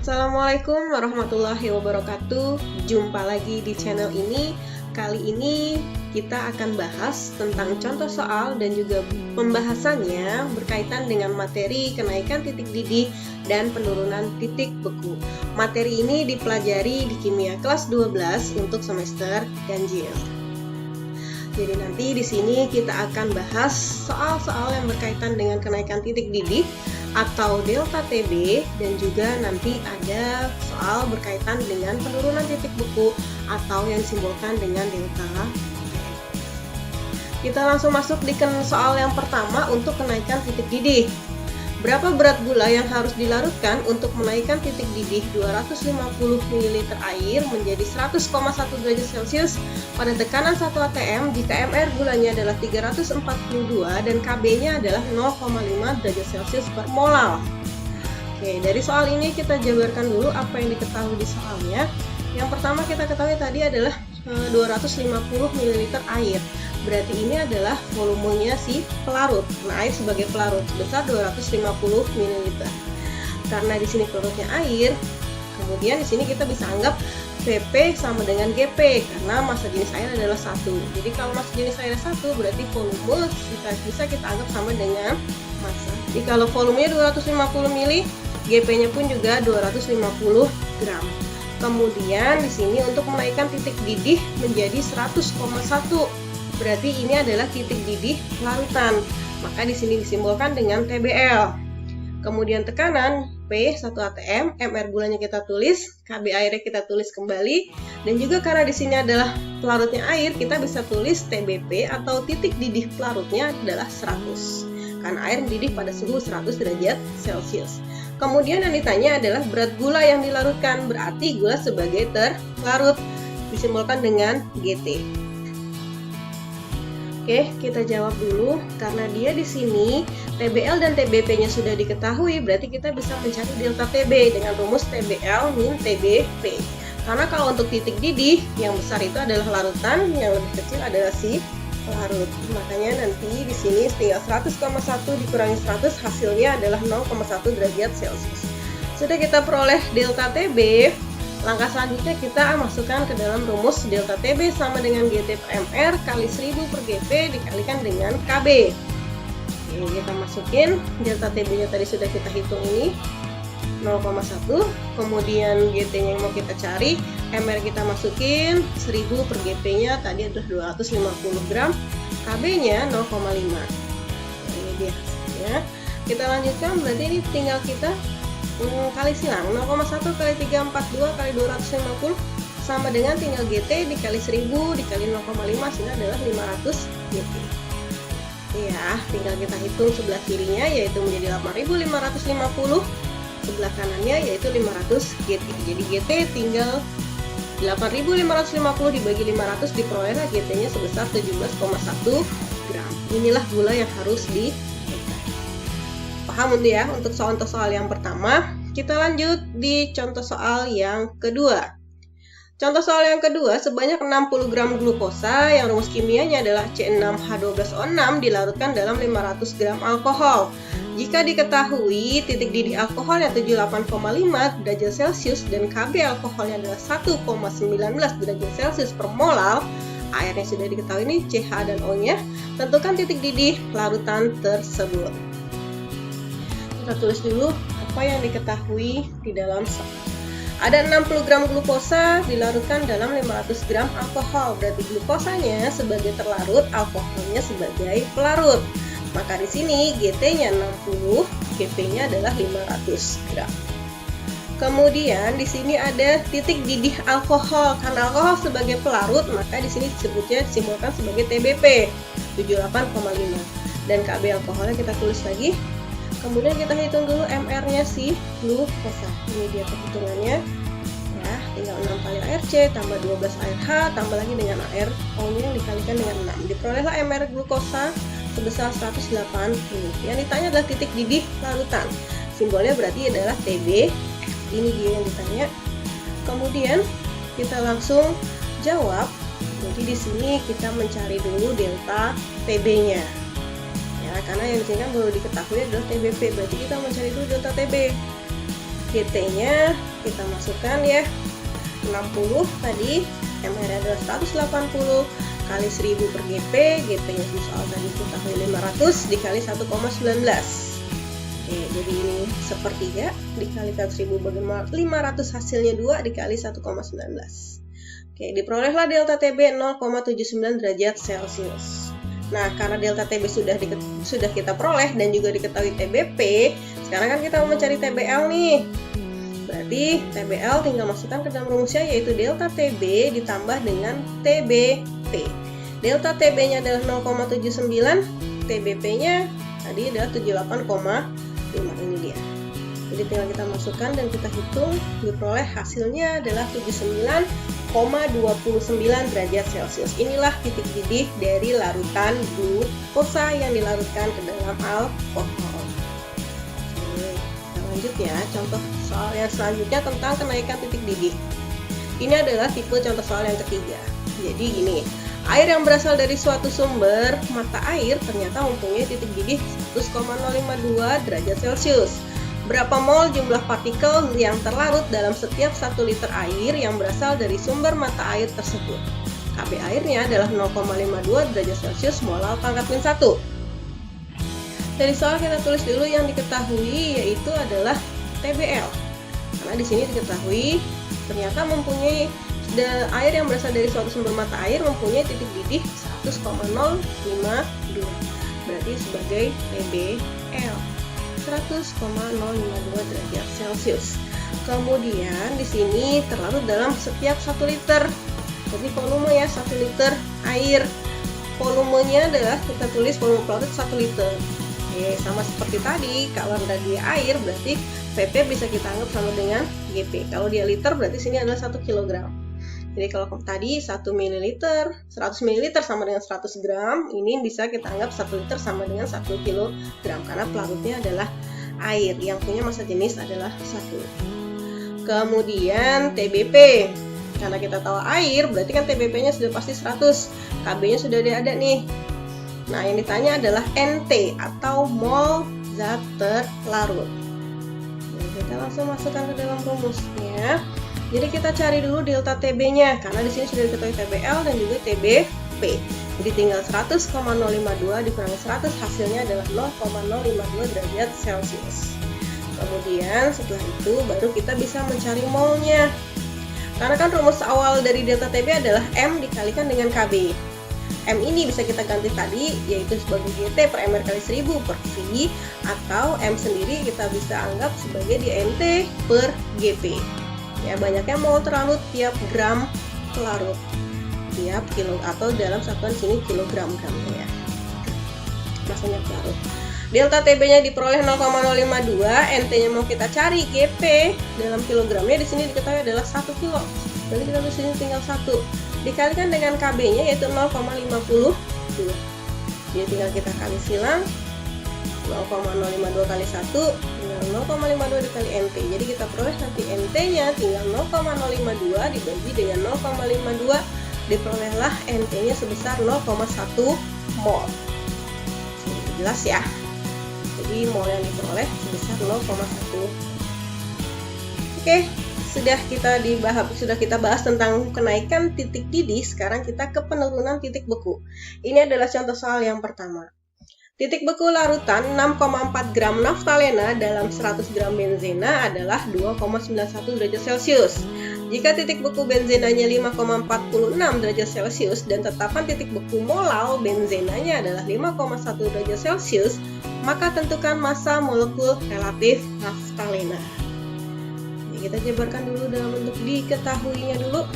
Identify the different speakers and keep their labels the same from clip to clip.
Speaker 1: Assalamualaikum warahmatullahi wabarakatuh. Jumpa lagi di channel ini. Kali ini kita akan bahas tentang contoh soal dan juga pembahasannya berkaitan dengan materi kenaikan titik didih dan penurunan titik beku. Materi ini dipelajari di kimia kelas 12 untuk semester ganjil. Jadi nanti di sini kita akan bahas soal-soal yang berkaitan dengan kenaikan titik didih atau delta TB, dan juga nanti ada soal berkaitan dengan penurunan titik beku atau yang disimbolkan dengan delta T. Kita langsung masuk di soal yang pertama untuk kenaikan titik didih. Berapa berat gula yang harus dilarutkan untuk menaikkan titik didih 250 ml air menjadi 100,1 derajat Celcius pada tekanan 1 atm jika mR gulanya adalah 342 dan Kb-nya adalah 0,5 derajat Celcius per molal. Oke, dari soal ini kita jabarkan dulu apa yang diketahui di soalnya. Yang pertama kita ketahui tadi adalah 250 ml air. Berarti ini adalah volumenya si pelarut. Nah, air sebagai pelarut sebesar 250 ml. Karena di sini pelarutnya air, kemudian di sini kita bisa anggap PP sama dengan GP karena massa jenis air adalah 1. Jadi kalau massa jenis air 1 berarti volume bisa kita anggap sama dengan massa. Jadi kalau volumenya 250 ml, GP-nya pun juga 250 gram. Kemudian di sini untuk menaikkan titik didih menjadi 100,1. Berarti ini adalah titik didih larutan. Maka di sini disimbolkan dengan TBL. Kemudian tekanan P 1 atm, mR gulanya kita tulis, Kb airnya kita tulis kembali, dan juga karena di sini adalah pelarutnya air, kita bisa tulis TBP atau titik didih pelarutnya adalah 100. Karena air mendidih pada suhu 100 derajat Celcius. Kemudian yang ditanya adalah berat gula yang dilarutkan, berarti gula sebagai terlarut disimbolkan dengan GT. Oke, kita jawab dulu. Karena dia di sini TBL dan TBP-nya sudah diketahui, berarti kita bisa mencari delta TB dengan rumus TBL min TBP. Karena kalau untuk titik didih, yang besar itu adalah larutan, yang lebih kecil adalah si pelarut. Makanya nanti di sini tinggal 100,1 dikurangi 100, hasilnya adalah 0,1 derajat Celcius. Sudah kita peroleh delta TB. Langkah selanjutnya kita masukkan ke dalam rumus delta TB sama dengan GT per mR kali 1000 per GP dikalikan dengan KB. Oke, kita masukin delta TB-nya tadi sudah kita hitung ini 0,1. Kemudian GT-nya yang mau kita cari, mR kita masukin 1000 per GP-nya tadi adalah 250 gram, KB-nya 0,5. Ini dia hasilnya. Kita lanjutkan, berarti ini tinggal kita kali silang 0,1 kali 342 kali 250 sama dengan tinggal GT dikali 1000 dikali 0,5 sehingga adalah 500 GT. Ya, tinggal kita hitung sebelah kirinya yaitu menjadi 8550, sebelah kanannya yaitu 500 GT. Jadi GT tinggal 8550 dibagi 500 diperoleh GT-nya sebesar 17,1 gram. Inilah gula yang harus paham ya untuk soal yang pertama. Kita lanjut di contoh soal yang kedua. Contoh soal yang kedua, sebanyak 60 gram glukosa yang rumus kimianya adalah C6H12O6 dilarutkan dalam 500 gram alkohol. Jika diketahui titik didih alkoholnya 78,5 derajat Celcius dan Kb alkoholnya adalah 1,19 derajat Celcius per molal, airnya sudah diketahui ini CH dan O-nya, tentukan titik didih larutan tersebut. Kita tulis dulu apa yang diketahui di dalam soal. Ada 60 gram glukosa dilarutkan dalam 500 gram alkohol. Berarti glukosanya sebagai terlarut, alkoholnya sebagai pelarut. Maka di sini GT-nya 60, GP-nya adalah 500 gram. Kemudian di sini ada titik didih alkohol. Karena alkohol sebagai pelarut, maka di sini disimbolkan sebagai TBP 78,5. Dan Kb alkoholnya kita tulis lagi. Kemudian kita hitung dulu mR-nya si glukosa. Ini dia perhitungannya. Ya, tinggal 6 kali air C tambah 12 air H tambah lagi dengan air O-nya yang dikalikan dengan 6. Diperolehlah mR glukosa sebesar 180. Yang ditanya adalah titik didih larutan. Simbolnya berarti adalah TB. Ini dia yang ditanya. Kemudian kita langsung jawab. Jadi di sini kita mencari dulu delta TB-nya. Karena yang disini kan baru diketahui adalah TBP, berarti kita mencari dulu delta TB. GT-nya kita masukkan ya, 60 tadi, MR adalah 180 kali 1000 per GP, GP-nya di soal tadi kita kali 500 dikali 1,19. Oke, jadi ini sepertiga dikalikan 1000 bagaimana 500 hasilnya 2 dikali 1,19. Oke, diperolehlah delta TB 0,79 derajat Celcius. Nah, karena delta TB sudah kita peroleh dan juga diketahui TBP, sekarang kan kita mau mencari TBL nih. Berarti TBL tinggal masukkan ke dalam rumusnya, yaitu delta TB ditambah dengan TBP. Delta TB-nya adalah 0,79, TBP-nya tadi adalah 78,5, ini dia. Jadi tinggal kita masukkan dan kita hitung, diperoleh hasilnya adalah 79,29 derajat Celcius. Inilah titik didih dari larutan glukosa yang dilarutkan ke dalam alkohol. Oke, kita lanjut ya, contoh soal yang selanjutnya tentang kenaikan titik didih. Ini adalah tipe contoh soal yang ketiga. Jadi gini, air yang berasal dari suatu sumber mata air ternyata mempunyai titik didih 100,052 derajat Celcius. Berapa mol jumlah partikel yang terlarut dalam setiap 1 liter air yang berasal dari sumber mata air tersebut? KB airnya adalah 0,52 derajat Celcius molal pangkat min 1. Dari soal kita tulis dulu yang diketahui, yaitu adalah TBL. Karena di sini diketahui ternyata mempunyai air yang berasal dari suatu sumber mata air mempunyai titik didih 100,052. Berarti sebagai TBL 100,052 derajat Celcius. Kemudian di sini terlarut dalam setiap 1 liter. Jadi volume ya, 1 liter air. Volumenya adalah kita tulis volume pelarut 1 liter. Oke, sama seperti tadi, kalau dia air berarti PP bisa kita anggap sama dengan GP. Kalau dia liter berarti sini adalah 1 kg. Jadi kalau tadi 1 ml, 100 ml sama dengan 100 gram, ini bisa kita anggap 1 liter sama dengan 1 kg, karena pelarutnya adalah air, yang punya massa jenis adalah 1. Kemudian TBP, karena kita tahu air, berarti kan TBP-nya sudah pasti 100, KB-nya sudah ada nih. Nah, yang ditanya adalah NT atau mol zat terlarut. Nah, kita langsung masukkan ke dalam rumusnya. Jadi kita cari dulu delta TB-nya, karena di sini sudah diketahui TBL dan juga TBP. Jadi tinggal 100,052 dikurangi 100, hasilnya adalah 0,052 derajat Celcius. Kemudian setelah itu baru kita bisa mencari molnya. Karena kan rumus awal dari delta TB adalah M dikalikan dengan KB. M ini bisa kita ganti tadi, yaitu sebagai GT per MR kali 1000 per V, atau M sendiri kita bisa anggap sebagai DNT per GP. Ya, banyaknya mol terlarut tiap gram pelarut, tiap kilo, atau dalam satuan sini kilogram ya, maksudnya pelarut. Delta TB-nya diperoleh 0,052, NT-nya mau kita cari GP dalam kilogramnya, di sini diketahui adalah 1 kilo. Berarti kita tulis sini tinggal 1 dikalikan dengan KB-nya yaitu 0,52. Jadi tinggal kita kali silang, 0,052 kali 1 dengan 0,52 dikali NT. Jadi kita peroleh nanti NT-nya tinggal 0,052 dibagi dengan 0,52, diperolehlah NT-nya sebesar 0,1 mol. Jelas ya? Jadi mol yang diperoleh sebesar 0,1. Oke, sudah kita bahas tentang kenaikan titik didih. Sekarang kita ke penurunan titik beku. Ini adalah contoh soal yang pertama. Titik beku larutan 6,4 gram naftalena dalam 100 gram benzena adalah 2,91 derajat Celcius. Jika titik beku benzenanya 5,46 derajat Celcius dan tetapan titik beku molal benzenanya adalah 5,1 derajat Celcius, maka tentukan massa molekul relatif naftalena. Jadi kita jabarkan dulu dalam bentuk diketahuinya dulu.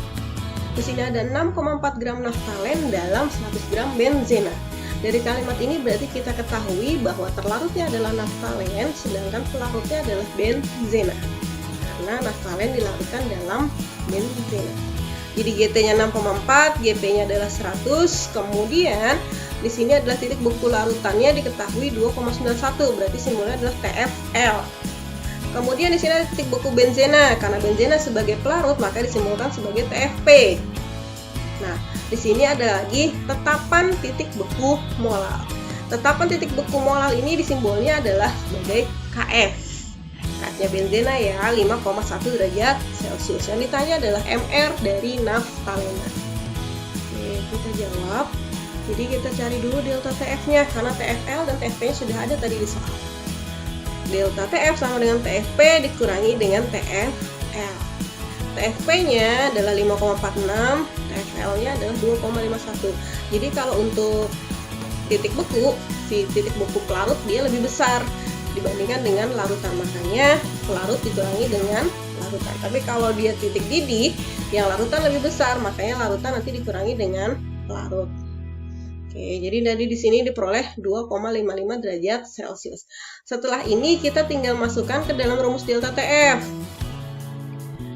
Speaker 1: Di sini ada 6,4 gram naftalen dalam 100 gram benzena. Dari kalimat ini berarti kita ketahui bahwa terlarutnya adalah naftalen, sedangkan pelarutnya adalah benzena. Karena naftalen dilarutkan dalam benzena. Jadi GT-nya 6,4, GP-nya adalah 100. Kemudian di sini adalah titik beku larutannya diketahui 2,91, berarti simbolnya adalah TFL. Kemudian di sini ada titik beku benzena, karena benzena sebagai pelarut maka disimbolkan sebagai TFP. Nah, di sini ada lagi tetapan titik beku molal. Tetapan titik beku molal ini disimbolnya adalah sebagai KF. Katnya benzena ya 5,1 derajat Celcius. Yang ditanya adalah MR dari naftalena. Oke, kita jawab. Jadi kita cari dulu delta TF-nya karena TFL dan TFP-nya sudah ada tadi di soal. Delta TF sama dengan TFP dikurangi dengan TFL. TFP-nya adalah 5,46, TFL-nya adalah 2,51. Jadi kalau untuk titik beku, si titik beku pelarut dia lebih besar dibandingkan dengan larutan, makanya pelarut dikurangi dengan larutan. Tapi kalau dia titik didih, yang larutan lebih besar, makanya larutan nanti dikurangi dengan pelarut. Oke, jadi dari di sini diperoleh 2,55 derajat Celcius. Setelah ini kita tinggal masukkan ke dalam rumus delta TF.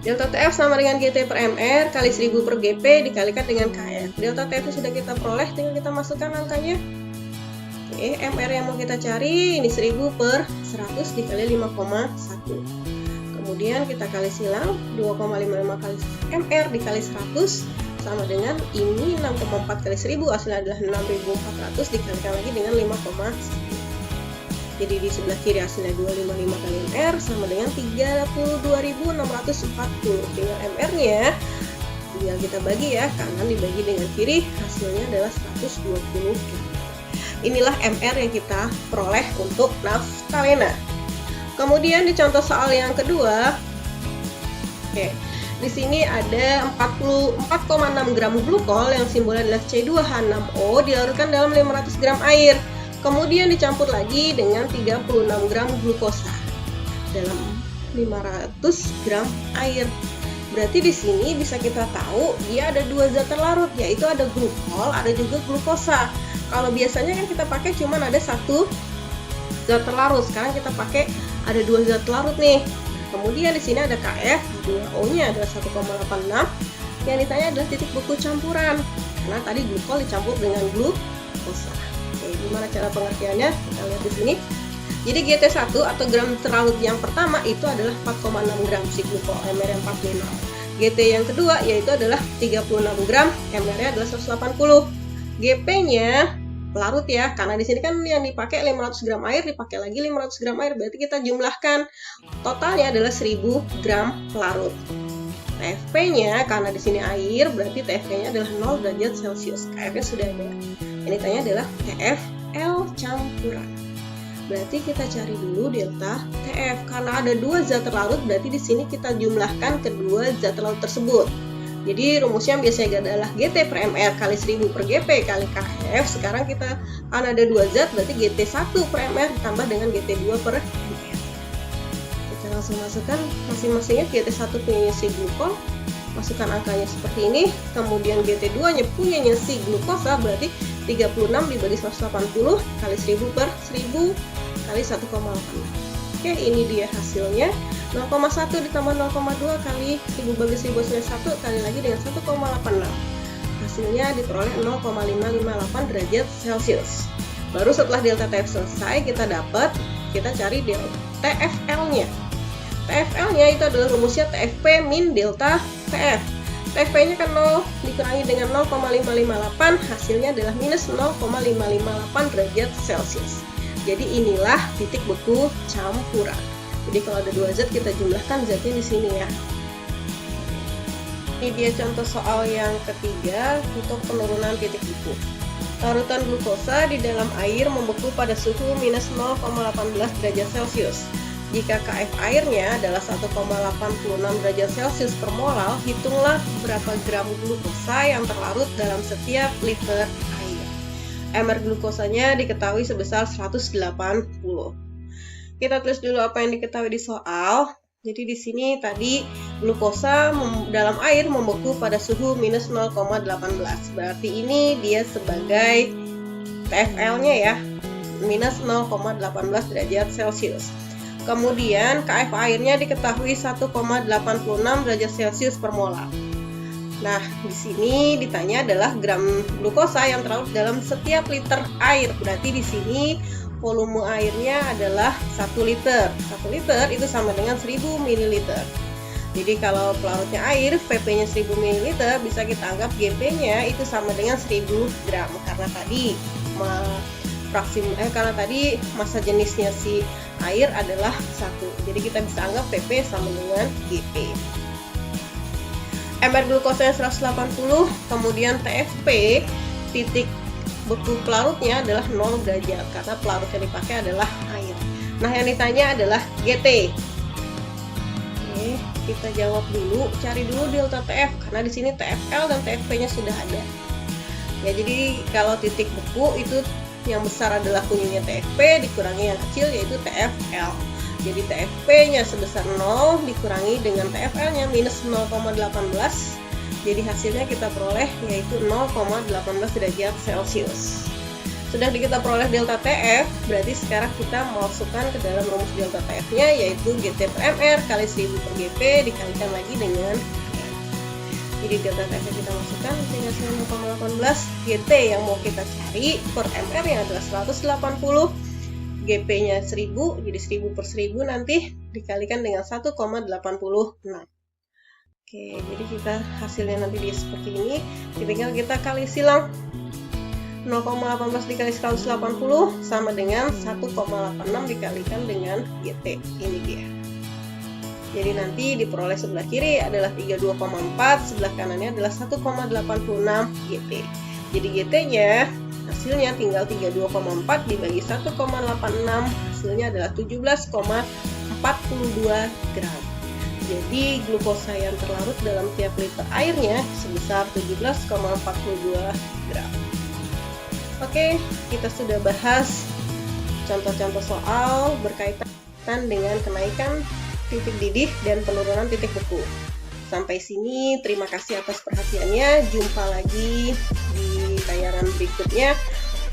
Speaker 1: Delta TF sama dengan GT per MR kali 1000 per GP dikalikan dengan KF. Delta TF sudah kita peroleh, tinggal kita masukkan angkanya. Oke, MR yang mau kita cari ini 1000 per 100 dikali 5,1. Kemudian kita kali silang 2,55 kali MR dikali 100 sama dengan ini 6,4 kali 1000, hasilnya adalah 6400 dikalikan lagi dengan 5,1. Jadi di sebelah kiri hasilnya 255 kali MR sama dengan 32.640. Dengan MR-nya tinggal kita bagi ya, kanan dibagi dengan kiri, hasilnya adalah 120 km. Inilah MR yang kita peroleh untuk naftalena. Kemudian di contoh soal yang kedua, oke, di sini ada 44,6 gram glukol yang simbolnya adalah C2H6O dilarutkan dalam 500 gram air. Kemudian dicampur lagi dengan 36 gram glukosa dalam 500 gram air. Berarti di sini bisa kita tahu dia ada dua zat terlarut, yaitu ada glukol, ada juga glukosa. Kalau biasanya kan kita pakai cuman ada satu zat terlarut, sekarang kita pakai ada dua zat terlarut nih. Kemudian di sini ada KF, 2O-nya adalah 1,86. Yang ditanya adalah titik beku campuran, karena tadi glukol dicampur dengan glukosa. Oke, gimana cara pengertiannya? Kita lihat di sini. Jadi GT1 atau gram terlarut yang pertama itu adalah 4,6 gram si glukol, MR 46. GT yang kedua yaitu adalah 36 gram, MR adalah 180. GP-nya pelarut ya, karena di sini kan yang dipakai 500 gram air, dipakai lagi 500 gram air, berarti kita jumlahkan totalnya adalah 1000 gram pelarut. TFP-nya karena di sini air, berarti TFP-nya adalah 0 derajat Celcius. KF-nya sudah ada. Ini tanya adalah TFL campuran. Berarti kita cari dulu delta TF, karena ada dua zat terlarut, berarti di sini kita jumlahkan kedua zat terlarut tersebut. Jadi rumusnya biasanya adalah GT per MR kali 1000 per GP kali KF. Sekarang kita karena ada dua zat, berarti GT1 per MR ditambah dengan GT2 per MR. Kita langsung masukkan masing-masingnya. GT1 punya si glukol, masukkan angkanya seperti ini. Kemudian GT2 nya punyanya si glukosa, berarti 36 dibagi 180 kali 1000 per 1000 kali 1,8. Oke, ini dia hasilnya. 0,1 ditambah 0,2 kali 1000 bagi 1000 hasilnya 1 kali lagi dengan 1,86. Hasilnya diperoleh 0,558 derajat Celcius. Baru setelah delta TF selesai, kita cari delta TFL-nya. TFL-nya itu adalah rumusnya TFP min delta TF. TFP-nya kan 0 dikurangi dengan 0,558, hasilnya adalah minus 0,558 derajat Celcius. Jadi inilah titik beku campuran. Jadi kalau ada dua zat, kita jumlahkan zatnya di sini ya. Ini dia contoh soal yang ketiga untuk penurunan titik beku. Larutan glukosa di dalam air membeku pada suhu minus 0,18 derajat Celcius. Jika KF airnya adalah 1,86 derajat Celcius per molal, hitunglah berapa gram glukosa yang terlarut dalam setiap liter air. MR glukosanya diketahui sebesar 180. Kita tulis dulu apa yang diketahui di soal. Jadi di sini tadi glukosa dalam air membeku pada suhu minus 0,18. Berarti ini dia sebagai TFL-nya ya, minus 0,18 derajat Celcius. Kemudian KF airnya diketahui 1,86 derajat Celcius per molar. Nah, di sini ditanya adalah gram glukosa yang terlarut dalam setiap liter air. Berarti di sini volume airnya adalah 1 liter. 1 liter itu sama dengan 1000 ml. Jadi kalau pelarutnya air, Vp-nya 1000 ml, bisa kita anggap Gp-nya itu sama dengan 1000 gram. Karena tadi karena tadi massa jenisnya si air adalah 1. Jadi kita bisa anggap PP sama dengan GP. MR glukosanya 180, kemudian TFP titik beku pelarutnya adalah 0 derajat karena pelarut yang dipakai adalah air. Nah, yang ditanya adalah GT. Oke, kita jawab dulu, cari dulu delta TF karena di sini TFL dan TFP-nya sudah ada. Ya, jadi kalau titik beku itu yang besar adalah kunyitnya TFP dikurangi yang kecil yaitu TFL. Jadi TFP-nya sebesar 0 dikurangi dengan TFL-nya minus 0,18. Jadi hasilnya kita peroleh yaitu 0,18 derajat Celcius. Sudah kita peroleh delta TF, berarti sekarang kita masukkan ke dalam rumus delta TF-nya yaitu GT per MR kali 1000 per GP dikalikan lagi dengan M. Jadi delta TF kita masukkan sehingga 0,18. GT yang mau kita cari per MR yang adalah 180, GP-nya 1000, jadi 1000 per 1000 nanti dikalikan dengan 1,86. Oke, jadi kita hasilnya nanti dia seperti ini. Tinggal kita kali silang. 0,18 dikali 180 sama dengan 1,86 dikalikan dengan GT. Ini dia. Jadi nanti diperoleh sebelah kiri adalah 32,4, sebelah kanannya adalah 1,86 GT. Jadi GT-nya hasilnya tinggal 32,4 dibagi 1,86, hasilnya adalah 17,42 gram. Jadi glukosa yang terlarut dalam tiap liter airnya sebesar 17,42 gram. Oke, kita sudah bahas contoh-contoh soal berkaitan dengan kenaikan titik didih dan penurunan titik beku. Sampai sini, terima kasih atas perhatiannya. Jumpa lagi di tayangan berikutnya.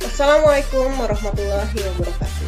Speaker 1: Wassalamualaikum warahmatullahi wabarakatuh.